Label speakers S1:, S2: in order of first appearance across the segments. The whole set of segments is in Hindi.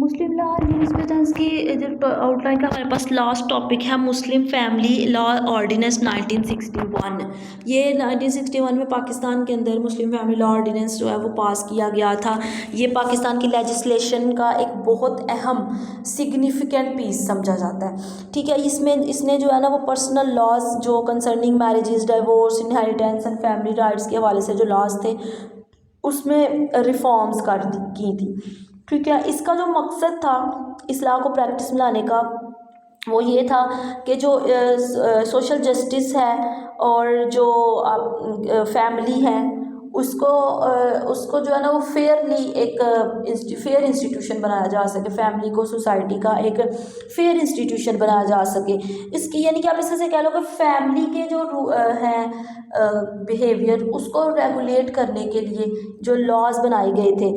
S1: मुस्लिम लॉ यूरिस्प्रूडेंस की जो आउटलाइन का हमारे पास लास्ट टॉपिक है मुस्लिम फैमिली लॉ ऑर्डिनेंस 1961। ये 1961 में पाकिस्तान के अंदर मुस्लिम फैमिली लॉ ऑर्डिनेंस जो है वो पास किया गया था। ये पाकिस्तान की लेजिस्लेशन का एक बहुत अहम सिग्निफिकेंट पीस समझा जाता है। ठीक है, इसमें इसने जो है ना वो पर्सनल लॉज जो concerning marriages, divorce, inheritance and family rights के हवाले से जो लॉज थे उसमें रिफॉर्म्स की थी। ठीक है, इसका जो मकसद था इस लॉ को प्रैक्टिस में लाने का वो ये था कि जो सोशल जस्टिस है और जो फैमिली है उसको जो है ना वो फेयरली एक फेयर इंस्टीट्यूशन बनाया जा सके, फैमिली को सोसाइटी का एक फेयर इंस्टीट्यूशन बनाया जा सके। इसकी यानी कि आप इससे कह लो कि फैमिली के जो हैं बिहेवियर उसको रेगुलेट करने के लिए जो लॉज बनाए गए थे,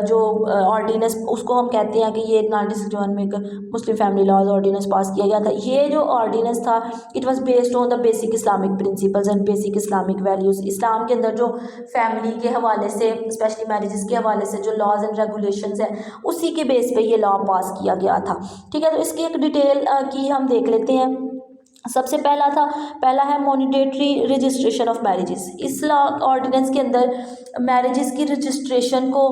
S1: जो ऑर्डिनेंस उसको हम कहते हैं कि ये 1961 में एक Muslim family laws ordinance pass किया गया था। ये जो ऑर्डिनेंस था it was based on the basic Islamic principles and basic Islamic values. इस्लाम के अंदर जो फैमिली के हवाले से स्पेशली मैरिजेस के हवाले से जो लॉज एंड रेगुलेशंस हैं उसी के बेस पे ये लॉ पास किया गया था। ठीक है, तो इसकी एक डिटेल की हम देख लेते हैं। सबसे पहला है मॉनिडेटरी रजिस्ट्रेशन ऑफ मैरिजेस। इस लॉ ऑर्डिनेंस के अंदर मैरिजेस की रजिस्ट्रेशन को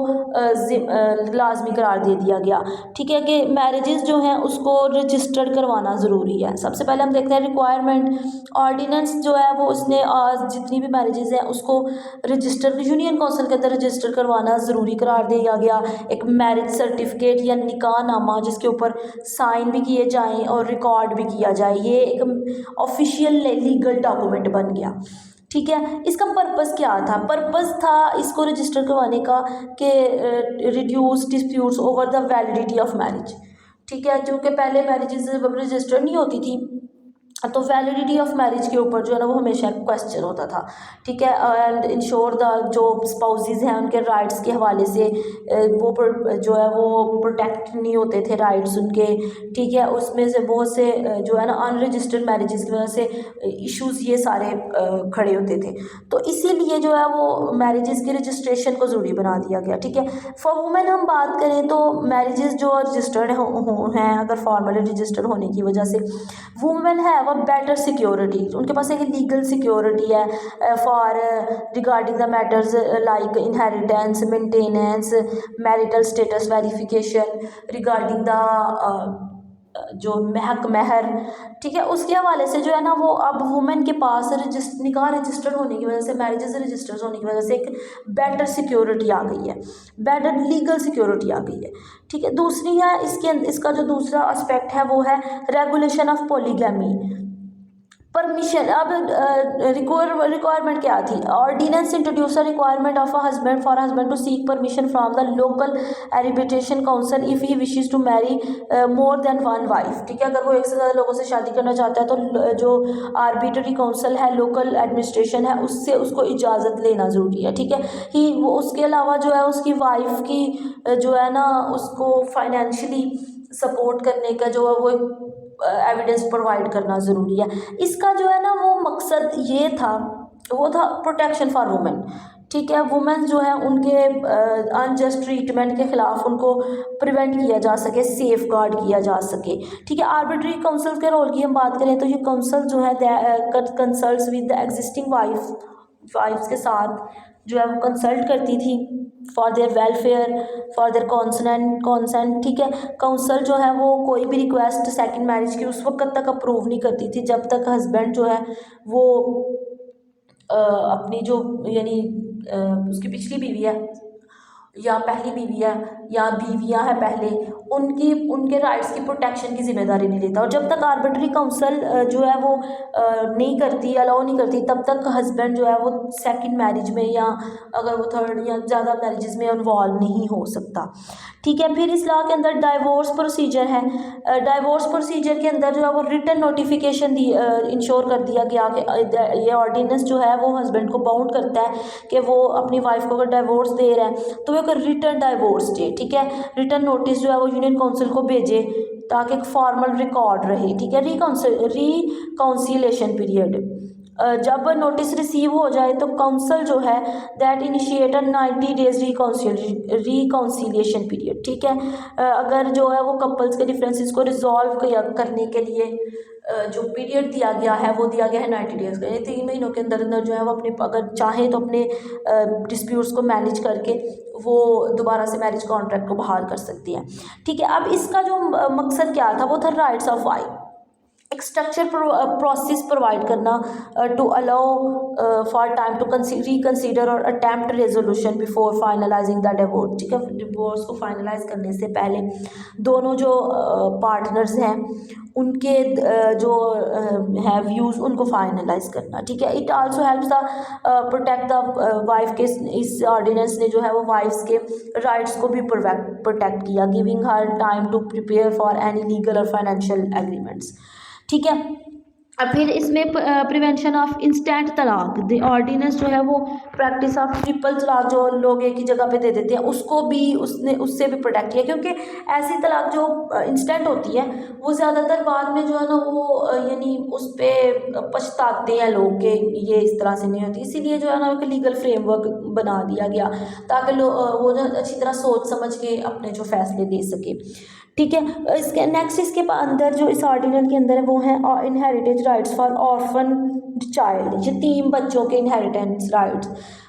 S1: लाजमी करार दे दिया गया। ठीक है, कि मैरिजेस जो हैं उसको रजिस्टर्ड करवाना ज़रूरी है। सबसे पहले हम देखते हैं रिक्वायरमेंट। ऑर्डिनेंस जो है वो उसने जितनी भी मैरिजेस हैं उसको रजिस्टर यूनियन काउंसिल के अंदर रजिस्टर करवाना ज़रूरी करार दिया गया। एक मैरिज सर्टिफिकेट या निकाह नामा जिसके ऊपर साइन भी किए जाएँ और रिकॉर्ड भी किया जाए, ये एक ऑफिशियल लीगल डॉक्यूमेंट बन गया। ठीक है, इसका पर्पस क्या था? पर्पस था इसको रजिस्टर करवाने का कि reduce disputes over the validity of marriage. ठीक है, जो कि पहले मैरिजेस रजिस्टर नहीं होती थी तो वैलिडिटी ऑफ मैरिज के ऊपर जो है ना वो हमेशा क्वेश्चन होता था। ठीक है, एंड इंश्योर द जो स्पाउसेस हैं उनके राइट्स के हवाले से वो जो है वो प्रोटेक्ट नहीं होते थे राइट्स उनके। ठीक है, उसमें से बहुत से जो है ना अनरजिस्टर्ड मैरिजेस की वजह से इश्यूज ये सारे खड़े होते थे। तो इसीलिए जो है वो मैरिजेस की रजिस्ट्रेशन को ज़रूरी बना दिया गया। ठीक है, फॉर वुमेन हम बात करें तो मैरिजेस जो रजिस्टर्ड हैं अगर फॉर्मली रजिस्टर्ड होने की वजह से वुमेन है वह बेटर सिक्योरिटी, उनके पास एक लीगल सिक्योरिटी है for regarding the matters like inheritance, maintenance, marital status verification, regarding the जो महर। ठीक है, उसके हवाले से जो है ना वो अब वुमेन के पास निकाह रजिस्टर्ड होने की वजह से, मैरिजेस रजिस्टर्ड होने की वजह से एक बेटर सिक्योरिटी आ गई है, बेटर लीगल सिक्योरिटी आ गई है। ठीक है, दूसरी है इसका जो दूसरा एस्पेक्ट है वो है रेगुलेशन ऑफ पॉलीगैमी। परमिशन, अब रिक्वायरमेंट क्या थी? Ordinance introduce a requirement of a husband for husband to seek permission from the local habitation council if he wishes to marry more than one wife. ठीक है, अगर वो एक से ज़्यादा लोगों से शादी करना चाहता है तो जो आर्बिट्री काउंसिल है, लोकल एडमिनिस्ट्रेशन है, उससे उसको इजाज़त लेना ज़रूरी है। ठीक है, ही वो उसके अलावा जो है उसकी वाइफ की जो है ना उसको फाइनेंशियली सपोर्ट करने का जो है वो एविडेंस प्रोवाइड करना ज़रूरी है। इसका जो है ना वो मकसद ये था, वो था प्रोटेक्शन फॉर वुमेन। ठीक है, वुमेन जो है उनके अनजस्ट ट्रीटमेंट के ख़िलाफ़ उनको प्रिवेंट किया जा सके, सेफ गार्ड किया जा सके। ठीक है, आर्बिट्री काउंसिल के रोल की हम बात करें तो ये काउंसिल जो है consults with the existing wives के साथ जो है वो कंसल्ट करती थी for their welfare, for their consent. ठीक है, काउंसिल जो है वो कोई भी रिक्वेस्ट सेकंड मैरिज की उस वक्त तक अप्रूव नहीं करती थी जब तक हस्बैंड जो है वो अपनी जो यानी उसकी पिछली बीवी है या पहली बीवी है या बीवियां हैं पहले उनके राइट्स की प्रोटेक्शन की जिम्मेदारी नहीं लेता। और जब तक आर्बिट्री काउंसिल जो है वो नहीं करती, अलाउ नहीं करती, तब तक हस्बैंड जो है वो सेकंड मैरिज में या अगर वो थर्ड या ज़्यादा मैरिजेस में इन्वॉल्व नहीं हो सकता। ठीक है, फिर इस लॉ के अंदर डाइवोर्स प्रोसीजर है। डाइवोर्स प्रोसीजर के अंदर जो है वो रिटन नोटिफिकेशन इंश्योर कर दिया गया कि ये ऑर्डिनेंस जो है वो हस्बैंड को बाउंड करता है कि वो अपनी वाइफ को अगर डाइवोर्स दे रहा है तो वो एक रिटन डाइवोर्स दे। ठीक है, रिटन नोटिस जो है वो यूनियन काउंसिल को भेजे ताकि एक फॉर्मल रिकॉर्ड रहे। ठीक है, रिकाउंसिलेशन पीरियड जब नोटिस रिसीव हो जाए तो काउंसिल जो है that initiate a 90 days reconciliation period, ठीक है। अगर जो है वो कपल्स के डिफरेंसेस को रिजॉल्व करने के लिए जो पीरियड दिया गया है वो दिया गया है 90 डेज का, यानी 3 महीनों के अंदर अंदर जो है वो अपने अगर चाहे तो अपने डिस्प्यूट्स को मैनेज करके वो दोबारा से मैरिज कॉन्ट्रैक्ट को बहाल कर सकती है, ठीक है। अब इसका जो मकसद क्या था वो था राइट्स ऑफ वाइफ, एक स्ट्रक्चर प्रोसेस प्रोवाइड करना to allow for time to reconsider और attempt resolution before finalising the divorce, ठीक है। डिवोर्स को फाइनलाइज करने से पहले दोनों जो पार्टनर्स हैं उनके जो है व्यूज़ उनको फाइनलाइज करना, ठीक है। It also helps the protect the wife के, इस ऑर्डिनेंस ने जो है वो वाइफ्स के राइट्स को भी प्रोटेक्ट किया, giving her time to prepare for any legal और फाइनेंशियल एग्रीमेंट्स, ठीक है। अब फिर इसमें प्रिवेंशन ऑफ इंस्टेंट तलाक, द ऑर्डिनेंस जो है वो प्रैक्टिस ऑफ ट्रिपल तलाक जो लोग एक ही जगह पे दे देते हैं उसको भी उससे भी प्रोटेक्ट किया, क्योंकि ऐसी तलाक जो इंस्टेंट होती है वो ज़्यादातर बाद में जो है ना वो यानी उस पर पछताते हैं लोग कि ये इस तरह से नहीं होती, इसीलिए जो है ना एक लीगल फ्रेमवर्क बना दिया गया ताकि वो जो अच्छी तरह सोच समझ के अपने जो फैसले दे सके, ठीक है। इसके नेक्स्ट इसके अंदर जो इस ऑर्डिनेंस के अंदर है वो है इनहेरिटेज राइट्स फॉर ऑर्फन चाइल्ड, यतीम बच्चों के inheritance rights,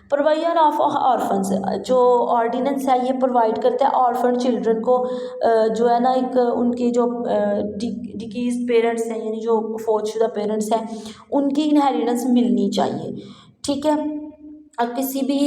S1: provision of orphans, जो ऑर्डिनेंस है ये प्रोवाइड करता है ऑर्फन चिल्ड्रन को जो है ना एक उनके जो डिकीज पेरेंट्स हैं यानी जो फौतशुदा पेरेंट्स हैं उनकी इनहेरिटेंस मिलनी चाहिए, ठीक है। और किसी भी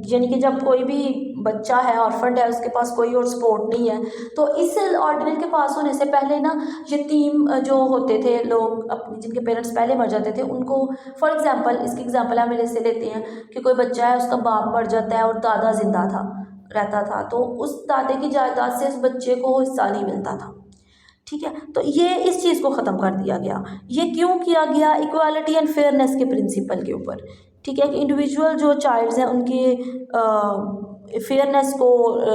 S1: यानी कि जब कोई भी बच्चा है ऑर्फन्ड है उसके पास कोई और सपोर्ट नहीं है तो इस ऑर्डिनेंस के पास होने से पहले ना यतीम जो होते थे लोग अपने जिनके पेरेंट्स पहले मर जाते थे उनको, फॉर एग्जांपल इसकी एग्जांपल हम ऐसे लेते हैं कि कोई बच्चा है उसका बाप मर जाता है और दादा जिंदा रहता था तो उस दादे की जायदाद से उस बच्चे को हिस्सा नहीं मिलता था, ठीक है। तो ये इस चीज़ को ख़त्म कर दिया गया। ये क्यों किया गया? इक्वालिटी एंड फेयरनेस के प्रिंसिपल के ऊपर, ठीक है। कि इंडिविजुअल जो चाइल्ड्स हैं उनकी फेयरनेस को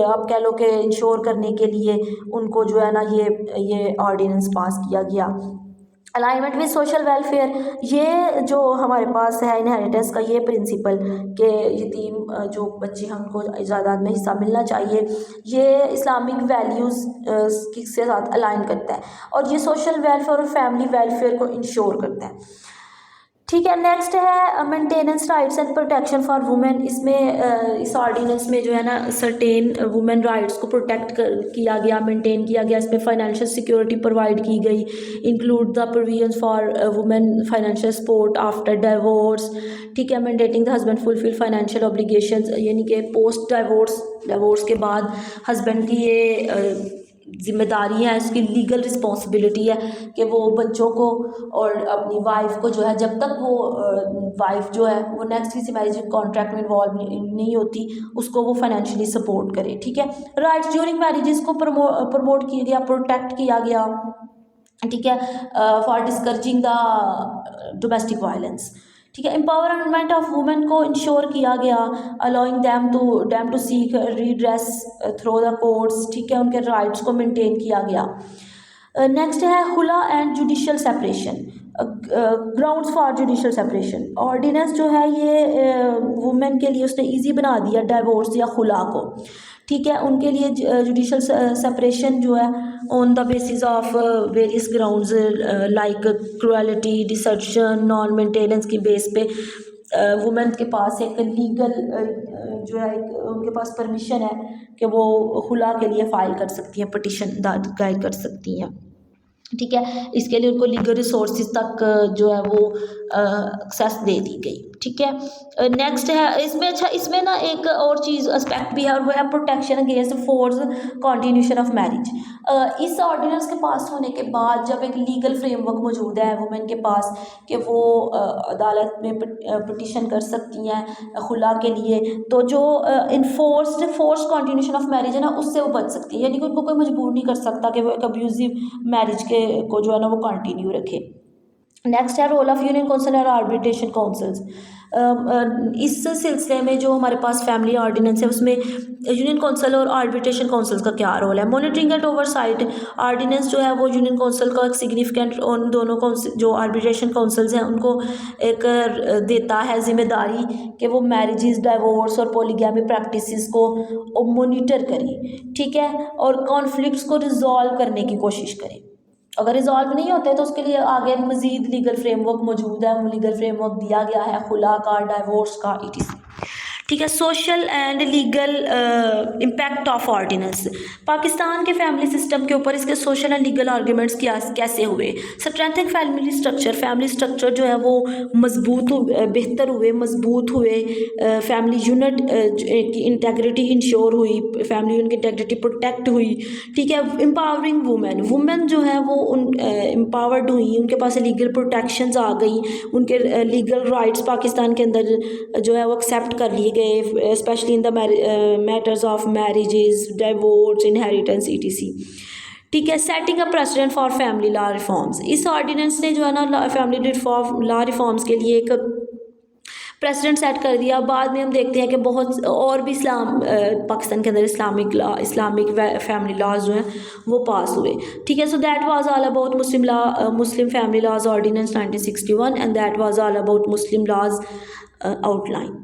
S1: आप कह लो कि इंश्योर करने के लिए उनको जो है ना ये ऑर्डिनेंस पास किया गया। अलाइनमेंट विद सोशल वेलफेयर, ये जो हमारे पास है इनहेरिटेंस का ये प्रिंसिपल कि यतीम जो बच्चे हैं उनको जायदाद में हिस्सा मिलना चाहिए, ये इस्लामिक वैल्यूज़ के साथ अलाइन करता है और ये सोशल वेलफेयर और फैमिली वेलफेयर को इंश्योर करता है, ठीक है। नेक्स्ट है maintenance rights and protection for women, इसमें इस ऑर्डिनेंस में जो है ना सर्टेन वुमेन राइट्स को प्रोटेक्ट किया गया, मेंटेन किया गया, इसमें फाइनेंशियल सिक्योरिटी प्रोवाइड की गई, include the provisions for women financial support after divorce, ठीक है। Mandating the husband fulfil financial obligations, यानी कि पोस्ट डिवोर्स के बाद हस्बैंड की ये जिम्मेदारी है, इसकी लीगल रिस्पॉन्सिबिलिटी है कि वो बच्चों को और अपनी वाइफ को जो है जब तक वो वाइफ जो है वो नेक्स्ट किसी मैरिज कॉन्ट्रैक्ट में इन्वॉल्व नहीं होती उसको वो फाइनेंशियली सपोर्ट करे, ठीक है। राइट्स ड्यूरिंग मैरिजेस को प्रमोट किया गया, प्रोटेक्ट किया गया, ठीक है, for discouraging the domestic violence, ठीक है। एम्पावरमेंट ऑफ वुमेन को इंश्योर किया गया, allowing them to seek redress through the courts, ठीक है, उनके राइट्स को मेंटेन किया गया। नेक्स्ट है हुला and judicial separation, grounds for judicial separation, ordinance जो है ये वुमेन के लिए उसने इजी बना दिया डिवोर्स या खुला को, ठीक है। उनके लिए जुडिशियल सेपरेशन जो है on the basis of various grounds like cruelty, desertion, non maintenance की बेस पे वुमेन के पास एक लीगल जो है उनके पास परमिशन है कि वो खुला के लिए फ़ाइल कर सकती हैं, पटिशन दायर कर सकती हैं, ठीक है। इसके लिए उनको लीगल रिसोर्सेज तक जो है वो एक्सेस दे दी गई, ठीक है। नेक्स्ट है इसमें, अच्छा इसमें ना एक और चीज़ एस्पेक्ट भी है और वो है protection against force continuation of marriage. इस ऑर्डिनेंस के पास होने के बाद जब एक लीगल फ्रेमवर्क मौजूद है वुमेन के पास कि वो अदालत में पटिशन कर सकती हैं खुला के लिए, तो जो फोर्स कॉन्टिन्यूशन ऑफ मैरिज है ना उससे वो बच सकती है, यानी कि उनको कोई मजबूर नहीं कर सकता कि वो एक अब्यूजिव मैरिज को जो है ना वो कंटिन्यू रखे, नेक्स्ट है रोल ऑफ यूनियन काउंसिल और आर्बिट्रेशन काउंसिल्स। इस सिलसिले में जो हमारे पास फैमिली ऑर्डिनेंस है उसमें यूनियन काउंसिल और आर्बिट्रेशन काउंसिल्स का क्या रोल है। मॉनिटरिंग एंड ओवरसाइट, ऑर्डिनेंस जो है वो यूनियन काउंसिल का एक सिग्निफिकेंट, उन दोनों काउंसिल जो आर्बिट्रेशन काउंसिल्स हैं उनको एक देता है जिम्मेदारी कि वो मैरिजेस, डाइवोर्स और पॉलीगैमी प्रैक्टिसेस को मॉनिटर करें, ठीक है, और कॉन्फ्लिक्ट्स को रिजॉल्व करने की कोशिश करें। अगर रिजॉल्व नहीं होते तो उसके लिए आगे मज़ीद लीगल फ्रेमवर्क मौजूद है, लीगल फ्रेमवर्क दिया गया है खुला का, डाइवोर्स का, etc। ठीक है। Social and legal impact of ordinance, Pakistan के फैमिली सिस्टम के ऊपर इसके सोशल एंड लीगल आर्ग्यूमेंट्स क्या कैसे हुए। Strengthening family structure, family structure जो है वो मजबूत बेहतर हुए, मजबूत हुए, फैमिली यूनिट की इंटेग्रिटी इंश्योर हुई, फैमिली यूनिट की इंटेग्रिटी प्रोटेक्ट हुई, ठीक है। एम्पावरिंग वुमेन, वुमेन जो है वो एम्पावर्ड हुई, उनके पास लीगल प्रोटेक्शंस आ गई, उनके लीगल राइट्स पाकिस्तान के अंदर जो है वो एक्सेप्ट कर लिए गए, specially in the matters of marriages, divorce, inheritance, etc। ठीक है। Setting a president for family law reforms, इस ऑर्डिनेंस ने जो है ना फैमिली लॉ रिफॉर्म्स के लिए एक प्रेसिडेंट सेट कर दिया। बाद में हम देखते हैं कि बहुत और भी पाकिस्तान के अंदर इस्लामिक फैमिली लॉज जो हैं वो पास हुए, ठीक है। So that was all about Muslim family laws ordinance 1961 and that was all about Muslim laws outline.